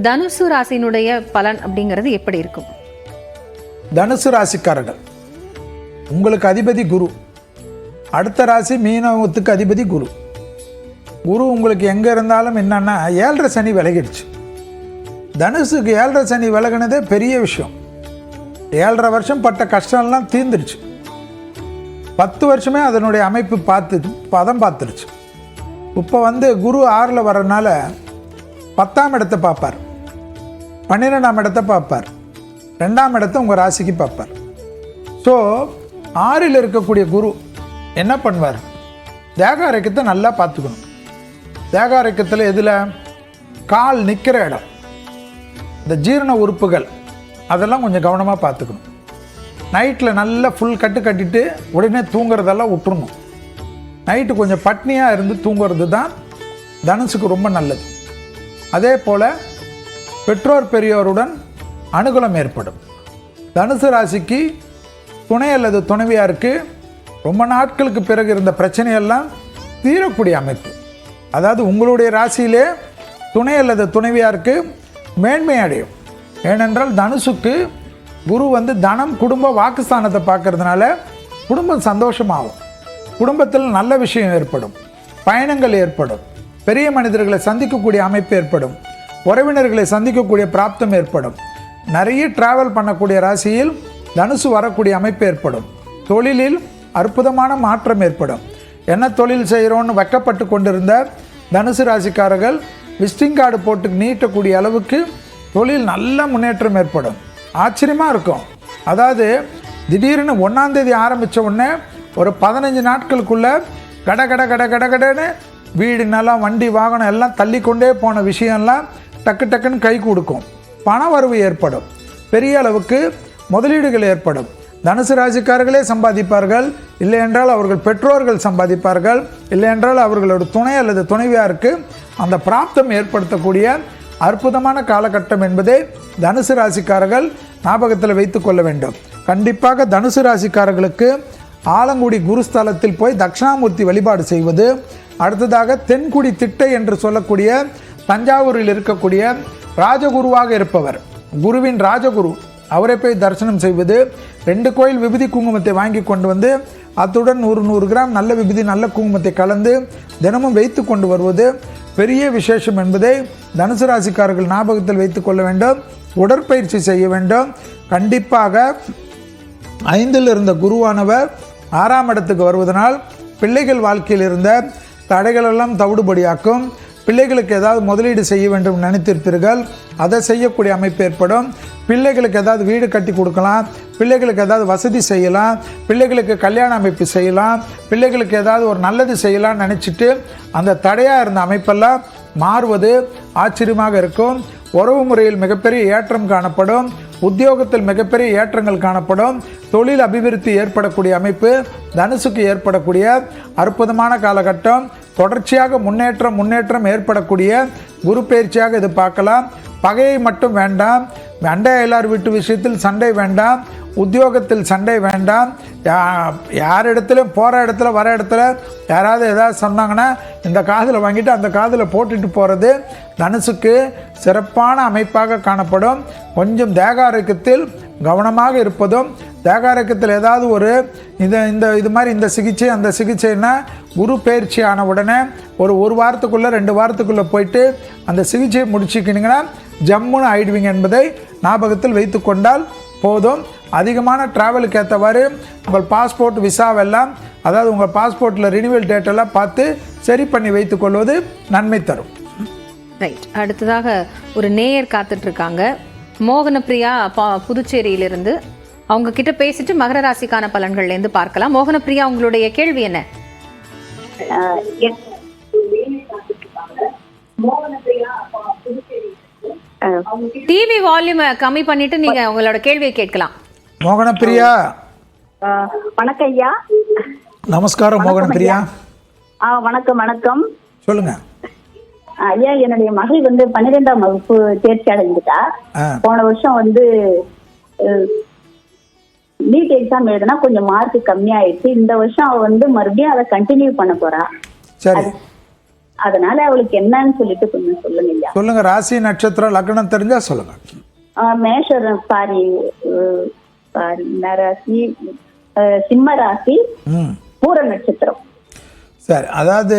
தனுசு ராசியினுடைய பலன் அப்படிங்கிறது எப்படி இருக்கும்? தனுசு ராசிக்காரர்கள், உங்களுக்கு அதிபதி குரு. அடுத்த ராசி மீனவத்துக்கு அதிபதி குரு. குரு உங்களுக்கு எங்கே இருந்தாலும் என்னன்னா 7.5 சனி விலகிடுச்சு. தனுசுக்கு 7.5 சனி விலகினதே பெரிய விஷயம். 7.5 வருஷம் பட்ட கஷ்டம்லாம் தீர்ந்துருச்சு. 10 வருஷமே அதனுடைய அமைப்பு பதம் பார்த்துருச்சு. இப்போ குரு 6ல் வர்றதுனால 10ஆம் இடத்தை பார்ப்பார், 12ஆம் இடத்தை பார்ப்பார், 2ஆம் இடத்தை உங்கள் ராசிக்கு பார்ப்பார். ஸோ 6ல் இருக்கக்கூடிய குரு என்ன பண்ணுவார்? தேகாரக்கத்தை நல்லா பார்த்துக்கணும். தேகாரக்கத்தில் எதில் கால் நிற்கிற இடம், இந்த ஜீரண உறுப்புகள் அதெல்லாம் கொஞ்சம் கவனமாக பார்த்துக்கணும். நைட்டில் நல்லா ஃபுல் கட்டு கட்டிட்டு உடனே தூங்குறதெல்லாம் விட்டுறணும். நைட்டு கொஞ்சம் பட்னியாக இருந்து தூங்குறது தான் தனுசுக்கு ரொம்ப நல்லது. அதே போல் பெற்றோர் பெரியோருடன் அனுகூலம் ஏற்படும். தனுசு ராசிக்கு துணை அல்லது துணைவியாருக்கு ரொம்ப நாட்களுக்கு பிறகு இருந்த பிரச்சனையெல்லாம் தீரக்கூடிய அமைப்பு. அதாவது உங்களுடைய ராசியிலே துணை அல்லது துணைவியாருக்கு மேன்மை அடையும். ஏனென்றால் தனுசுக்கு குரு தனம் குடும்ப வாக்குஸ்தானத்தை பார்க்கறதுனால குடும்பம் சந்தோஷமாகும். குடும்பத்தில் நல்ல விஷயம் ஏற்படும், பயணங்கள் ஏற்படும், பெரிய மனிதர்களை சந்திக்கக்கூடிய அமைப்பு ஏற்படும், உறவினர்களை சந்திக்கக்கூடிய பிராப்தம் ஏற்படும். நிறைய டிராவல் பண்ணக்கூடிய ராசியில் தனுசு வரக்கூடிய அமைப்பு ஏற்படும். தொழிலில் அற்புதமான மாற்றம் ஏற்படும். என்ன தொழில் செய்கிறோன்னு வெக்கப்பட்டு கொண்டிருந்த தனுசு ராசிக்காரர்கள் விசிட்டிங் கார்டு போட்டு நீட்டக்கூடிய அளவுக்கு தொழில் நல்ல முன்னேற்றம் ஏற்படும். ஆச்சரியமாக இருக்கும். அதாவது திடீர்னு 1ஆம் தேதி ஆரம்பித்த உடனே ஒரு 15 நாட்களுக்குள்ளே கடன்னு வீடு நிலம் வண்டி வாகனம் எல்லாம் தள்ளி கொண்டே போன விஷயம்லாம் டக்குன்னு கை கொடுக்கும். பண வரவு ஏற்படும். பெரிய அளவுக்கு முதலீடுகள் ஏற்படும். தனுசு ராசிக்காரர்களே சம்பாதிப்பார்கள், இல்லை என்றால் அவர்கள் பெற்றோர்கள் சம்பாதிப்பார்கள், இல்லை என்றால் அவர்களோட துணை அல்லது துணைவியாருக்கு அந்த பிராப்தம் ஏற்படுத்தக்கூடிய அற்புதமான காலகட்டம் என்பதை தனுசு ராசிக்காரர்கள் ஞாபகத்தில் வைத்து கொள்ள வேண்டும். கண்டிப்பாக தனுசு ராசிக்காரர்களுக்கு ஆலங்குடி குருஸ்தலத்தில் போய் தட்சிணாமூர்த்தி வழிபாடு செய்வது, அடுத்ததாக தென்குடி திட்டை என்று சொல்லக்கூடிய தஞ்சாவூரில் இருக்கக்கூடிய ராஜகுருவாக இருப்பவர், குருவின் ராஜகுரு, அவரை போய் தரிசனம் செய்வது, 2 கோயில் விபூதி குங்குமத்தை வாங்கி கொண்டு அத்துடன் 100 கிராம் நல்ல விபூதி நல்ல குங்குமத்தை கலந்து தினமும் வைத்து கொண்டு வருவது பெரிய விசேஷம் என்பதை தனுசு ராசிக்காரர்கள் ஞாபகத்தில் வைத்து கொள்ள வேண்டும். உடற்பயிற்சி செய்ய வேண்டும். கண்டிப்பாக 5ல் இருந்த குருவானவர் 6ஆம் இடத்துக்கு வருவதனால் பிள்ளைகள் வாழ்க்கையில் இருந்த தடைகளெல்லாம் தவிடுபடியாக்கும். பிள்ளைகளுக்கு ஏதாவது முதலீடு செய்ய வேண்டும் நினைத்திருப்பீர்கள், அதை செய்யக்கூடிய அமைப்பு ஏற்படும். பிள்ளைகளுக்கு ஏதாவது வீடு கட்டி கொடுக்கலாம், பிள்ளைகளுக்கு ஏதாவது வசதி செய்யலாம், பிள்ளைகளுக்கு கல்யாண அமைப்பு செய்யலாம், பிள்ளைகளுக்கு ஏதாவது ஒரு நல்லது செய்யலாம்னு நினச்சிட்டு அந்த தடையாக இருந்த அமைப்பெல்லாம் மாறுவது ஆச்சரியமாக இருக்கும். உறவு முறையில் மிகப்பெரிய ஏற்றம் காணப்படும். உத்தியோகத்தில் மிகப்பெரிய ஏற்றங்கள் காணப்படும். தொழில் அபிவிருத்தி ஏற்படக்கூடிய அமைப்பு தனுசுக்கு ஏற்படக்கூடிய அற்புதமான காலகட்டம். தொடர்ச்சியாக முன்னேற்றம் ஏற்படக்கூடிய குரு பயிற்சியாக இது பார்க்கலாம். பகையை மட்டும் வேண்டாம். அண்டை அயலார் வீட்டு விஷயத்தில் சண்டை வேண்டாம். உத்தியோகத்தில் சண்டை வேண்டாம். யார் இடத்துலையும் போகிற இடத்துல வர இடத்துல யாராவது ஏதாவது சொன்னாங்கன்னா இந்த காதில் வாங்கிட்டு அந்த காதில் போட்டுட்டு போகிறது தனுசுக்கு சிறப்பான அமைப்பாக காணப்படும். கொஞ்சம் தேகாரோக்கியத்தில் கவனமாக இருப்பதும், தேகாரோக்கியத்தில் ஏதாவது ஒரு இது மாதிரி இந்த சிகிச்சை அந்த சிகிச்சைன்னா குரு பயிற்சி ஆன உடனே ஒரு வாரத்துக்குள்ளே 2 வாரத்துக்குள்ளே போயிட்டு அந்த சிகிச்சையை முடிச்சுக்கினீங்கன்னா ஜம்முன்னு ஆயிடுவீங்க என்பதை ஞாபகத்தில் வைத்து கொண்டால் போதும். அதிகமான ட்ராவலுக்கு ஏற்றவாறு உங்கள் பாஸ்போர்ட் விசாவெல்லாம், அதாவது உங்கள் பாஸ்போர்ட்டில் ரினிவல் டேட்டெல்லாம் பார்த்து சரி பண்ணி வைத்துக் கொள்வது நன்மை தரும். ரைட். அடுத்ததாக ஒரு நேயர் காத்துட்ருக்காங்க, மோகனப்பிரியா புதுச்சேரியிலிருந்து. அவங்க கிட்ட பேசிட்டு மகர ராசிக்கான பலன்கள்லேருந்து பார்க்கலாம். மோகனப்பிரியா, உங்களுடைய கேள்வி என்ன? டிவி வால்யூம் கம்மி பண்ணிட்டு நீங்க உங்களோட கேள்வியை கேட்கலாம். மோகனப்பிரியா, வணக்கம் ஐயா. நமஸ்காரம் மோகனப்பிரியா. வணக்கம். சொல்லுங்க ஐயா. என்னுடைய மகள் 12ஆம் வகுப்பு தேர்ச்சி அடைஞ்சிட்டா. போன வருஷம் நீட் எக்ஸாம் எழுதுனா கொஞ்சம் மார்க் கம்மியாயிடுச்சு. இந்த வருஷம் அவ மறுபடியும் அதை கண்டினியூ பண்ண போறா. அதனால அவளுக்கு என்னன்னு சொல்லிட்டு கொஞ்சம் சொல்லுங்க ஐயா. சொல்லுங்க, ராசி நட்சத்திரம் லக்னம் தெரிஞ்சா சொல்லுங்க. மேஷம் சாரி சாரி என்ன ராசி? சிம்ம ராசி, பூர நட்சத்திரம். சரி, அதாவது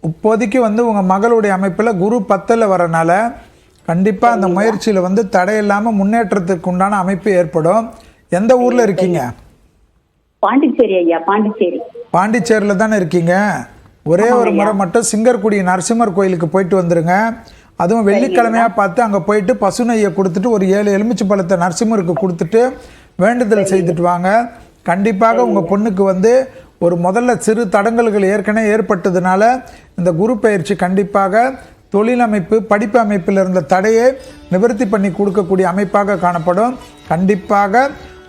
இப்போதைக்கு வந்து உங்கள் மகளுடைய அமைப்பில் குரு 10ல் வரனால கண்டிப்பாக அந்த முயற்சியில் வந்து தடையில்லாமல் முன்னேற்றத்துக்கு உண்டான அமைப்பு ஏற்படும். எந்த ஊரில் இருக்கீங்க? பாண்டிச்சேரி ஐயா, பாண்டிச்சேரி. பாண்டிச்சேரியில் தானே இருக்கீங்க. ஒரே ஒரு முறை மட்டும் சிங்கர்குடி நரசிம்மர் கோயிலுக்கு போயிட்டு வந்துடுங்க. அதுவும் வெள்ளிக்கிழமையாக பார்த்து அங்கே போயிட்டு பசு நெய்யை கொடுத்துட்டு ஒரு 7 எலுமிச்சை பழத்தை நரசிம்மருக்கு கொடுத்துட்டு வேண்டுதல் செய்துட்டு வாங்க. கண்டிப்பாக உங்கள் பொண்ணுக்கு வந்து ஒரு முதல்ல சிறு தடங்கல்கள் ஏற்கனவே ஏற்பட்டதுனால இந்த குரு பயிற்சி கண்டிப்பாக தொழில் அமைப்பு படிப்பு அமைப்பில் இருந்த தடையை நிவர்த்தி பண்ணி கொடுக்கக்கூடிய அமைப்பாக காணப்படும். கண்டிப்பாக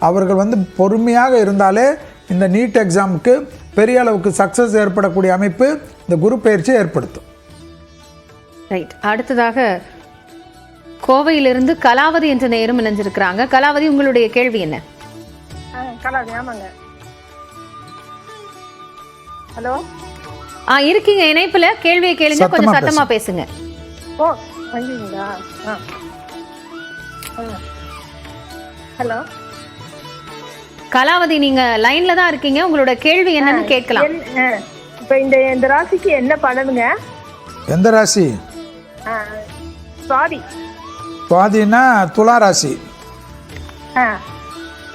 அவர்கள் வந்து பொறுமையாக இருந்தாலே இந்த நீட் எக்ஸாமுக்கு பெரிய அளவுக்கு சக்ஸஸ் ஏற்படக்கூடிய அமைப்பு இந்த குரு பயிற்சி ஏற்படுத்தும். ரைட். அடுத்ததாக கோவையிலிருந்து கலாவதி என்ற நேரம் இணைஞ்சிருக்கிறாங்க. கலாவதி, உங்களுடைய கேள்வி என்ன? கலாவதி, ஆமாங்க. ஹலோ, இருக்கீங்க இணைப்புல, கேள்வியை கேளுங்க, கொஞ்சம் சத்தமா பேசுங்க. ஓ வந்துங்களா? ஹலோ கலாவதி, நீங்க லைன்ல தான் இருக்கீங்க, உங்களோட கேள்வி என்னன்னு கேட்கலாம். இப்ப இந்த ராசிக்கு என்ன பண்ணணுங்க? எந்த ராசி? சுவாதி. சுவாதினா துலா ராசி.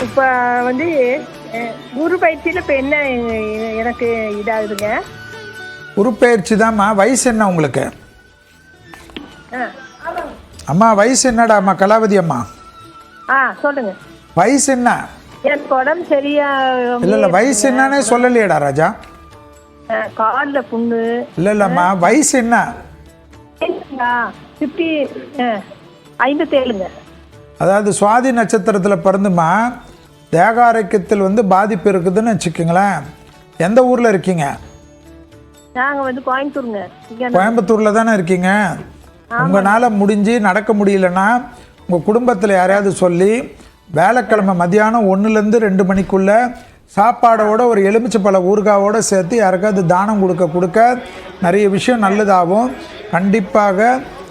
இப்ப வந்து குரு பயிற்சியில இப்ப என்ன எனக்கு இதாகுதுங்க? குரு பயிற்சி தான்மா. வயசு என்ன உங்களுக்கு? அம்மா வயசு என்னடா அம்மா? கலாவதி அம்மா சொல்லுங்க. வயசு என்ன? எனக்கு உடம்பு சரியா இல்ல வயசு என்னன்னே சொல்லலையேடா ராஜா. கால்ல புண்ணு. இல்லம்மா வயசு என்ன? 57. அதாவது சுவாதி நட்சத்திரத்தில் பிறந்துமா தேக ஆரோக்கியத்தில் வந்து பாதிப்பு இருக்குதுன்னு வச்சுக்கோங்களேன். எந்த ஊரில் இருக்கீங்க? நாங்கள் வந்து கோயம்புத்தூருங்க. கோயம்புத்தூரில் தானே இருக்கீங்க. உங்களால் முடிஞ்சு நடக்க முடியலன்னா உங்கள் குடும்பத்தில் யாரையாவது சொல்லி வேலைக்கிழமை மதியானம் 1லேருந்து 2 மணிக்குள்ளே சாப்பாடோட ஒரு எலுமிச்சை பழ ஊறுகாவோடு சேர்த்து யாருக்காவது தானம் கொடுக்க நிறைய விஷயம் நல்லதாகும். கண்டிப்பாக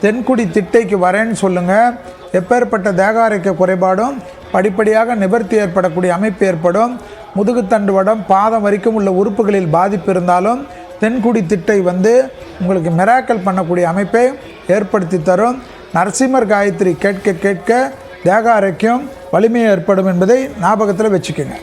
தென்குடி திட்டைக்கு வரேன்னு சொல்லுங்கள். எப்பேற்பட்ட தேக ஆரோக்கிய குறைபாடும் படிப்படியாக நிவர்த்தி ஏற்படக்கூடிய அமைப்பு ஏற்படும். முதுகுத்தண்டு வடம் பாதம் வரைக்கும் உள்ள உறுப்புகளில் பாதிப்பு இருந்தாலும் தென்குடி திட்டை வந்து உங்களுக்கு மிராக்கல் பண்ணக்கூடிய அமைப்பை ஏற்படுத்தி தரும். நரசிம்மர் காயத்ரி கேட்க கேட்க தேக ஆரோக்கியம் வலிமை ஏற்படும் என்பதை ஞாபகத்தில் வச்சுக்கோங்க.